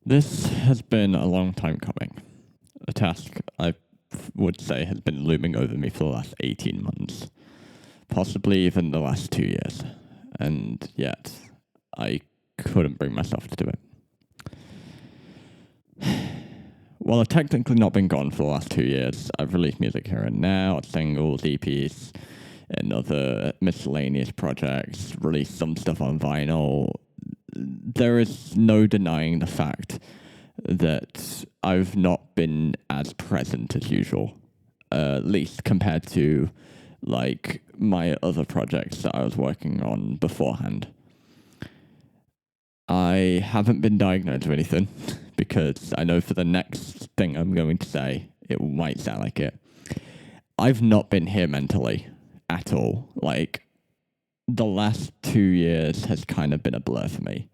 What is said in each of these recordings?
This has been a long time coming. A task I would say has been looming over me for the last 18 months, possibly even the last 2 years. And yet, I couldn't bring myself to do it. While I've technically not been gone for the last 2 years, I've released music here and now, singles, EPs, and other miscellaneous projects, released some stuff on vinyl. There is no denying the fact that I've not been as present as usual, at least compared to like my other projects that I was working on beforehand. I haven't been diagnosed with anything because I know for the next thing I'm going to say, it might sound like it. I've not been here mentally at all. Like, the last 2 years has kind of been a blur for me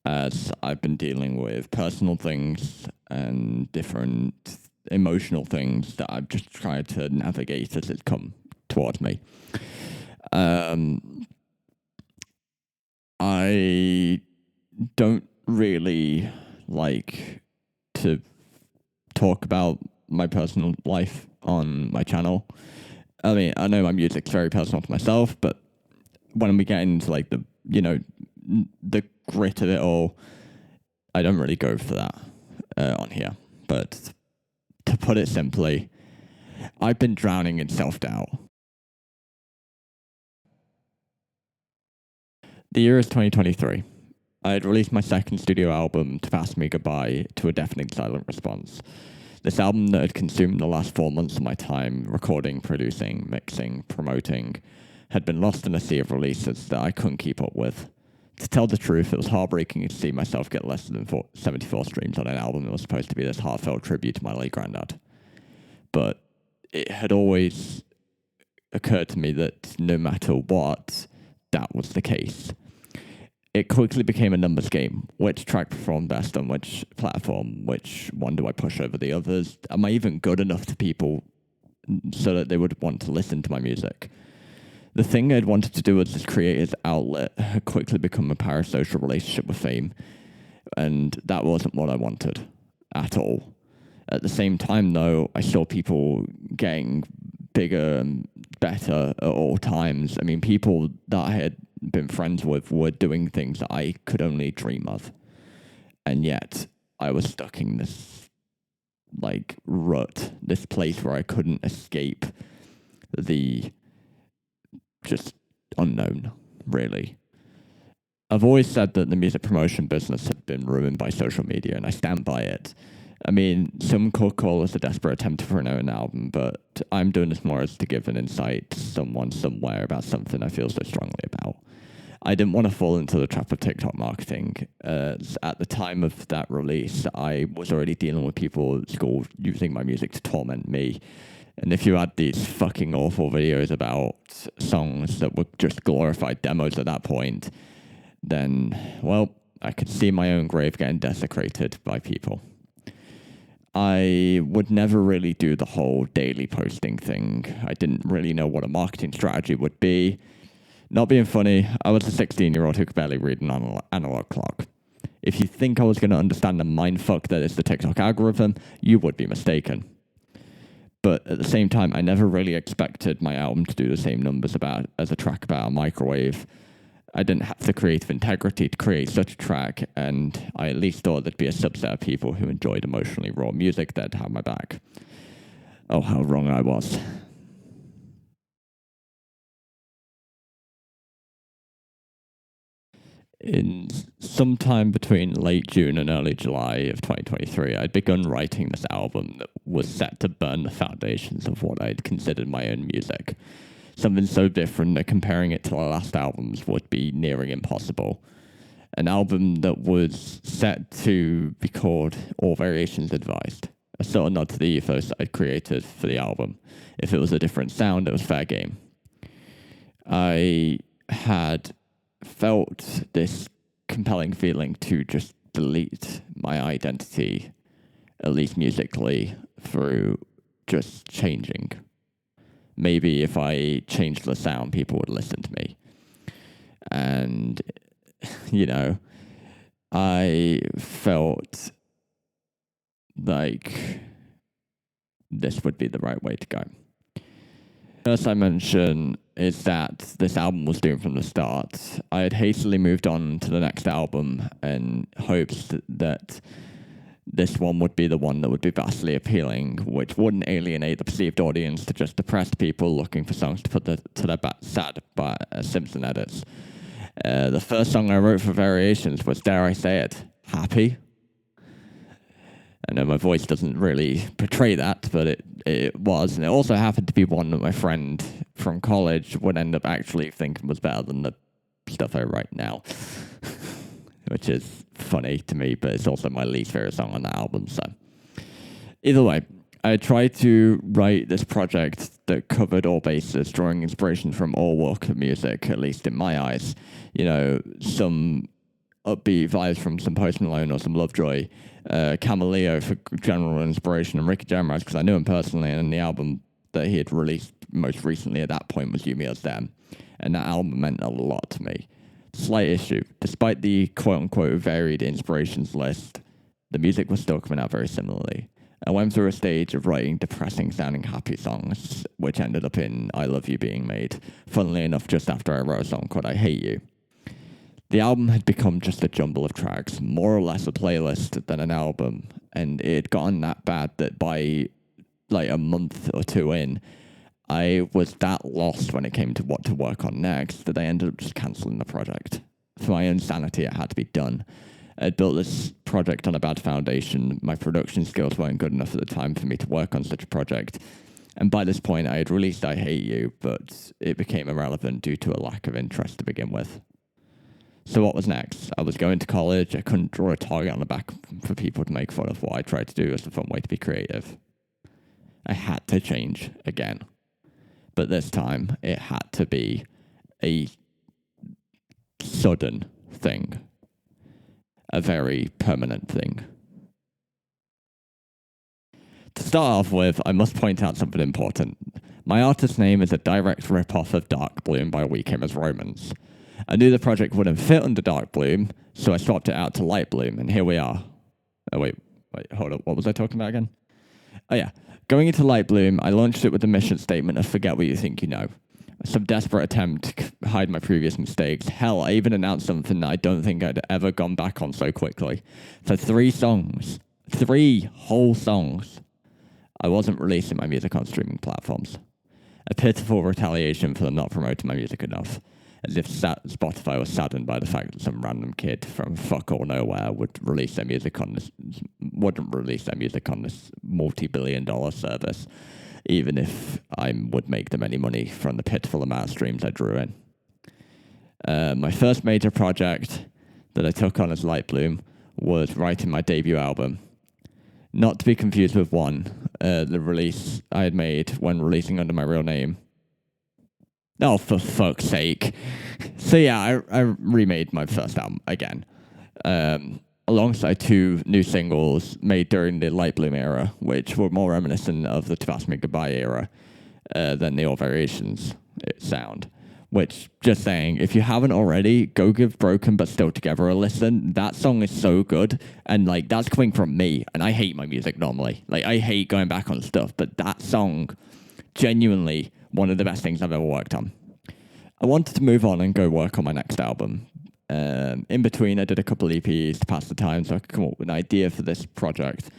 as I've been dealing with personal things and different emotional things that I've just tried to navigate as it's come towards me. I don't really like to talk about my personal life on my channel. I mean, I know my music's very personal to myself, but when we get into like the grit of it all, I don't really go for that on here. But to put it simply, I've been drowning in self-doubt. The year is 2023. I had released my second studio album, To Pass Me Goodbye, to a deafening silent response. This album that had consumed the last 4 months of my time recording, producing, mixing, promoting, had been lost in a sea of releases that I couldn't keep up with. To tell the truth, it was heartbreaking to see myself get less than 74 streams on an album that was supposed to be this heartfelt tribute to my late granddad. But it had always occurred to me that no matter what, that was the case. It quickly became a numbers game. Which track performed best on which platform? Which one do I push over the others? Am I even good enough to people so that they would want to listen to my music? The thing I'd wanted to do as this creator's outlet had quickly become a parasocial relationship with fame, and that wasn't what I wanted at all. At the same time, though, I saw people getting bigger and better at all times. I mean, people that I had been friends with were doing things that I could only dream of. And yet, I was stuck in this, like, rut, this place where I couldn't escape the just unknown, really. I've always said that the music promotion business had been ruined by social media, and I stand by it. I mean, some could call this a desperate attempt to promote an album, but I'm doing this more as to give an insight to someone somewhere about something I feel so strongly about. I didn't want to fall into the trap of TikTok marketing. At the time of that release, I was already dealing with people at school using my music to torment me. And if you had these fucking awful videos about songs that were just glorified demos at that point, then, well, I could see my own grave getting desecrated by people. I would never really do the whole daily posting thing. I didn't really know what a marketing strategy would be. Not being funny, I was a 16-year-old who could barely read an analog clock. If you think I was going to understand the mindfuck that is the TikTok algorithm, you would be mistaken. But at the same time, I never really expected my album to do the same numbers as a track about a microwave. I didn't have the creative integrity to create such a track, and I at least thought there'd be a subset of people who enjoyed emotionally raw music that'd have my back. Oh, how wrong I was. In sometime between late June and early July of 2023, I'd begun writing this album that was set to burn the foundations of what I'd considered my own music. Something so different that comparing it to the last albums would be nearing impossible. An album that was set to be called All Variations Advised, a sort of nod to the ethos I'd created for the album. If it was a different sound, it was fair game. I had felt this compelling feeling to just delete my identity, at least musically, through just changing. Maybe if I changed the sound, people would listen to me. And, you know, I felt like this would be the right way to go. First, I mention is that this album was doomed from the start. I had hastily moved on to the next album in hopes that this one would be the one that would be vastly appealing, which wouldn't alienate the perceived audience to just depressed people looking for songs to put to their sad by Simpson edits. The first song I wrote for Variations was, dare I say it, Happy. I know my voice doesn't really portray that, but it was. And it also happened to be one that my friend from college would end up actually thinking was better than the stuff I write now. Which is funny to me, but it's also my least favorite song on the album. So either way, I tried to write this project that covered all bases, drawing inspiration from all walk of music, at least in my eyes. You know, some upbeat vibes from some Post Malone or some Lovejoy, Cameleo for general inspiration, and Ricky Gervais because I knew him personally, and the album that he had released most recently at that point was You, Me, Us, Them, and that album meant a lot to me. Slight issue, despite the quote-unquote varied inspirations list, the music was still coming out very similarly. I went through a stage of writing depressing-sounding happy songs, which ended up in I Love You being made, funnily enough just after I wrote a song called I Hate You. The album had become just a jumble of tracks, more or less a playlist than an album, and it had gotten that bad that by like a month or two in, I was that lost when it came to what to work on next that I ended up just cancelling the project. For my own sanity, it had to be done. I'd built this project on a bad foundation. My production skills weren't good enough at the time for me to work on such a project. And by this point, I had released I Hate You, but it became irrelevant due to a lack of interest to begin with. So what was next? I was going to college. I couldn't draw a target on the back for people to make fun of what I tried to do as a fun way to be creative. I had to change again. But this time, it had to be a sudden thing. A very permanent thing. To start off with, I must point out something important. My artist name is a direct rip-off of Dark Bloom by We Came As Romans. I knew the project wouldn't fit under Dark Bloom, so I swapped it out to Light Bloom, and here we are. Oh, wait, hold up. What was I talking about again? Oh, yeah. Going into Light Bloom, I launched it with the mission statement of forget what you think you know. Some desperate attempt to hide my previous mistakes. Hell, I even announced something that I don't think I'd ever gone back on so quickly. For 3 songs, 3 whole songs, I wasn't releasing my music on streaming platforms. A pitiful retaliation for them not promoting my music enough. As if Spotify was saddened by the fact that some random kid from fuck all nowhere wouldn't release their music on this multi-billion-dollar service, even if I would make them any money from the pitiful amount of streams I drew in. My first major project that I took on as Light Bloom was writing my debut album. Not to be confused with One, the release I had made when releasing under my real name. Oh, for fuck's sake. So yeah, I remade my first album again. Alongside 2 new singles made during the Light Bloom era, which were more reminiscent of the To Pass Me Goodbye era than the All Variations sound. Which, just saying, if you haven't already, go give Broken But Still Together a listen. That song is so good, and like that's coming from me, and I hate my music normally. Like I hate going back on stuff, but that song, genuinely one of the best things I've ever worked on. I wanted to move on and go work on my next album. In between, I did a couple EPs to pass the time so I could come up with an idea for this project.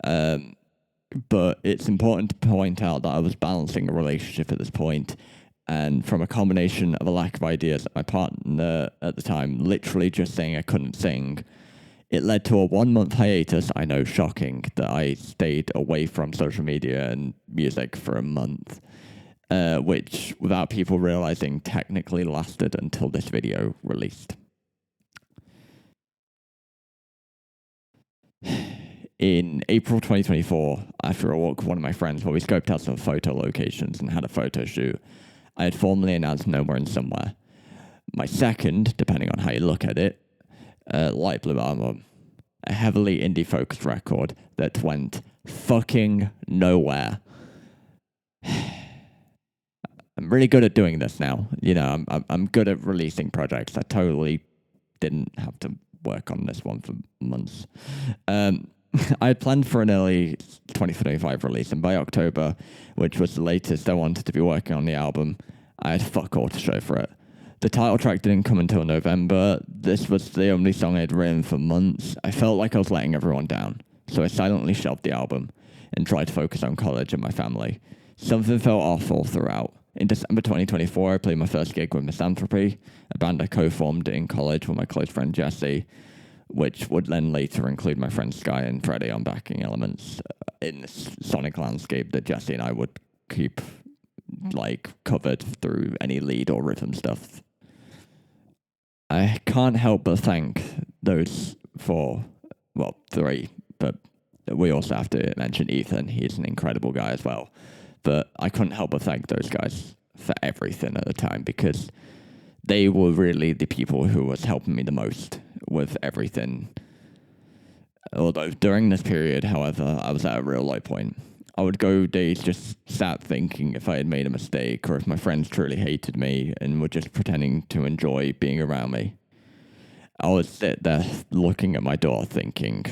But it's important to point out that I was balancing a relationship at this point, and from a combination of a lack of ideas, my partner at the time literally just saying I couldn't sing, it led to a 1-month hiatus. I know, shocking, that I stayed away from social media and music for a month. Which, without people realizing, technically lasted until this video released. In April 2024, after a walk with one of my friends where we scoped out some photo locations and had a photo shoot, I had formally announced Nowhere and Somewhere. My second, depending on how you look at it, Light Bloom album. A heavily indie-focused record that went fucking nowhere. I'm really good at doing this now. You know, I'm good at releasing projects. I totally didn't have to work on this one for months. I had planned for an early 2025 release, and by October, which was the latest I wanted to be working on the album, I had fuck all to show for it. The title track didn't come until November. This was the only song I'd written for months. I felt like I was letting everyone down, so I silently shelved the album and tried to focus on college and my family. Something felt off all throughout. In December 2024, I played my first gig with Misanthropy, a band I co-formed in college with my close friend Jesse, which would then later include my friends Sky and Freddie on backing elements in this sonic landscape that Jesse and I would keep like covered through any lead or rhythm stuff. I can't help but thank those three, but we also have to mention Ethan. He's an incredible guy as well. But I couldn't help but thank those guys for everything at the time, because they were really the people who was helping me the most with everything. Although during this period, however, I was at a real low point. I would go days just sat thinking if I had made a mistake or if my friends truly hated me and were just pretending to enjoy being around me. I would sit there looking at my door thinking.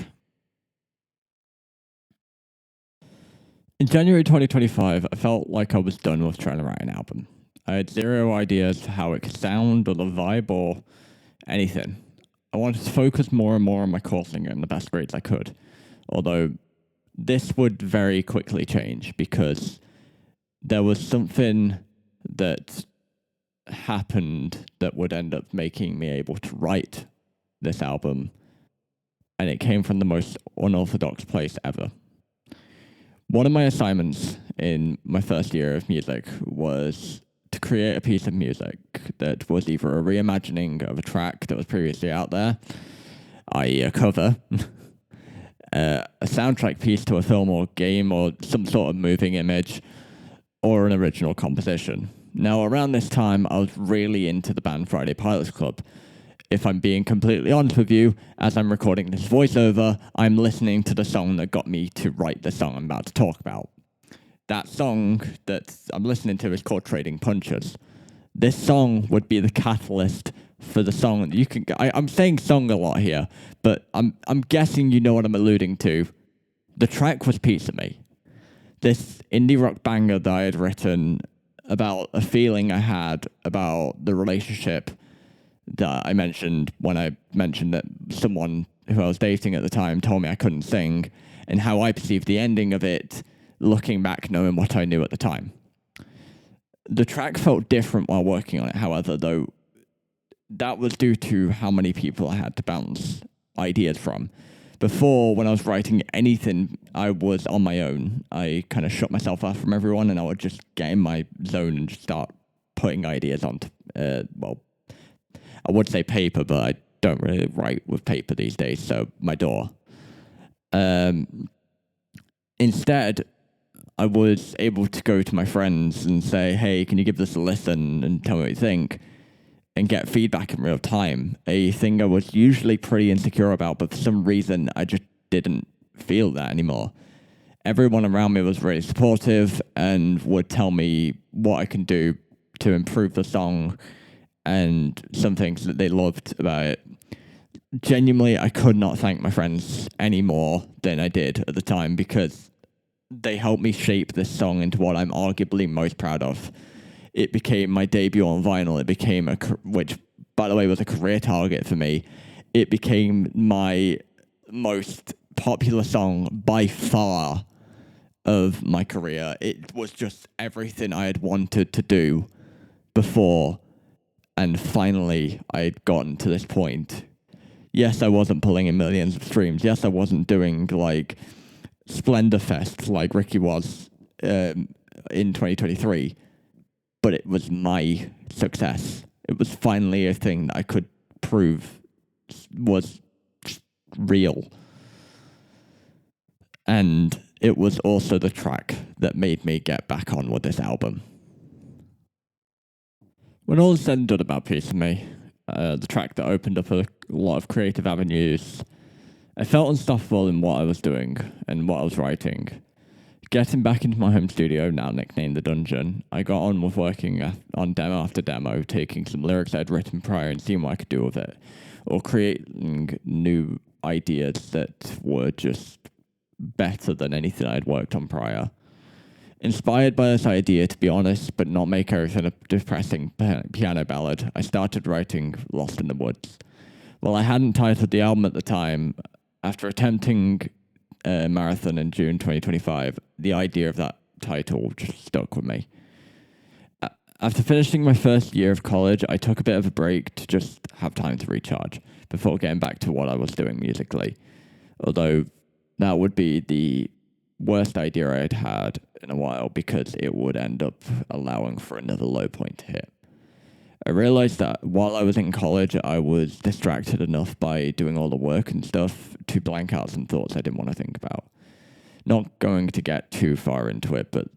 In January 2025, I felt like I was done with trying to write an album. I had zero ideas for how it could sound or the vibe or anything. I wanted to focus more and more on my core singing and the best grades I could, although this would very quickly change because there was something that happened that would end up making me able to write this album, and it came from the most unorthodox place ever. One of my assignments in my first year of music was to create a piece of music that was either a reimagining of a track that was previously out there, i.e. a cover, a soundtrack piece to a film or game or some sort of moving image, or an original composition. Now, around this time, I was really into the band Friday Pilots Club. If I'm being completely honest with you, as I'm recording this voiceover, I'm listening to the song that got me to write the song I'm about to talk about. That song that I'm listening to is called Trading Punches. This song would be the catalyst for the song. I'm saying song a lot here, but I'm guessing you know what I'm alluding to. The track was Piece of Me. This indie rock banger that I had written about a feeling I had about the relationship that I mentioned when I mentioned that someone who I was dating at the time told me I couldn't sing, and how I perceived the ending of it, looking back, knowing what I knew at the time. The track felt different while working on it, however, though that was due to how many people I had to bounce ideas from. Before, when I was writing anything, I was on my own. I kind of shut myself off from everyone, and I would just get in my zone and just start putting ideas onto, I would say paper, but I don't really write with paper these days, so my DAW. Instead, I was able to go to my friends and say, hey, can you give this a listen and tell me what you think? And get feedback in real time. A thing I was usually pretty insecure about, but for some reason, I just didn't feel that anymore. Everyone around me was really supportive and would tell me what I can do to improve the song and some things that they loved about it. Genuinely, I could not thank my friends any more than I did at the time, because they helped me shape this song into what I'm arguably most proud of. It became my debut on vinyl. It became which, by the way, was a career target for me. It became my most popular song by far of my career. It was just everything I had wanted to do before, and finally I had gotten to this point. Yes, I wasn't pulling in millions of streams. Yes, I wasn't doing like Splendor Fest like Ricky was in 2023. But it was my success. It was finally a thing that I could prove was real. And it was also the track that made me get back on with this album. When all is said and done about Piece of Me, the track that opened up a lot of creative avenues, I felt unstoppable in what I was doing and what I was writing. Getting back into my home studio, now nicknamed The Dungeon, I got on with working on demo after demo, taking some lyrics I'd written prior and seeing what I could do with it. or creating new ideas that were just better than anything I'd worked on prior. Inspired by this idea, to be honest, but not make everything a depressing piano ballad, I started writing Lost in the Woods. While I hadn't titled the album at the time, after attempting a marathon in June 2025, the idea of that title just stuck with me. After finishing my first year of college, I took a bit of a break to just have time to recharge before getting back to what I was doing musically. Although that would be the worst idea I'd had in a while because it would end up allowing for another low point to hit. I realized that while I was in college, I was distracted enough by doing all the work and stuff to blank out some thoughts I didn't want to think about. Not going to get too far into it, but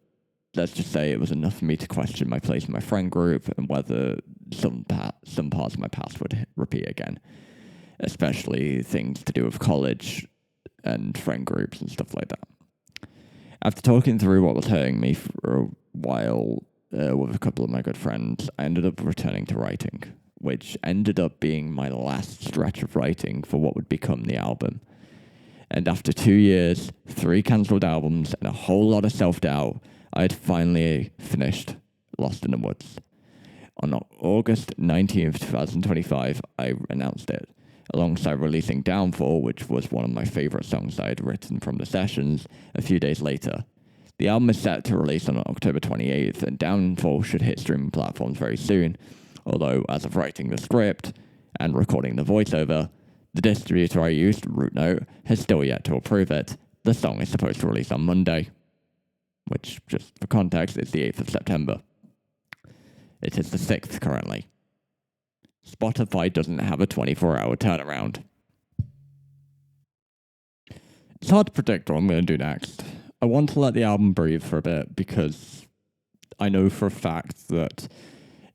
let's just say it was enough for me to question my place in my friend group and whether some parts of my past would repeat again, especially things to do with college and friend groups and stuff like that. After talking through what was hurting me for a while with a couple of my good friends, I ended up returning to writing, which ended up being my last stretch of writing for what would become the album. And after 2 years, 3 cancelled albums, and a whole lot of self-doubt, I had finally finished Lost in the Woods. On August 19th, 2025, I announced it, alongside releasing Downfall, which was one of my favourite songs I had written from the sessions, a few days later. The album is set to release on October 28th, and Downfall should hit streaming platforms very soon, although as of writing the script and recording the voiceover, the distributor I used, Rootnote, has still yet to approve it. The song is supposed to release on Monday, which, just for context, is the 8th of September. It is the 6th currently. Spotify doesn't have a 24-hour turnaround. It's hard to predict what I'm going to do next. I want to let the album breathe for a bit because I know for a fact that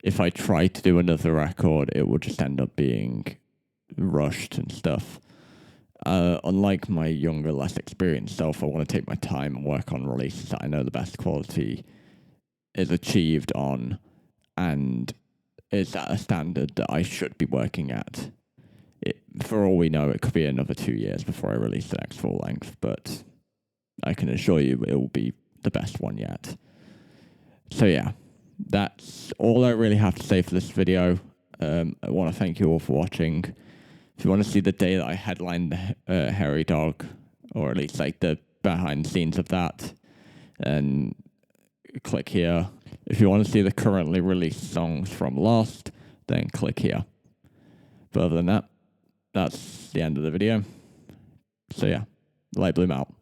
if I try to do another record, it will just end up being rushed and stuff. Unlike my younger, less experienced self, I want to take my time and work on releases that I know the best quality is achieved on and is at a standard that I should be working at. For all we know, it could be another 2 years before I release the next full length, but I can assure you it will be the best one yet. So yeah, that's all I really have to say for this video. I want to thank you all for watching. If you want to see the day that I headlined the Hairy Dog, or at least like the behind the scenes of that, then click here. If you want to see the currently released songs from Lost, then click here. But other than that, that's the end of the video. So yeah, Light Bloom out.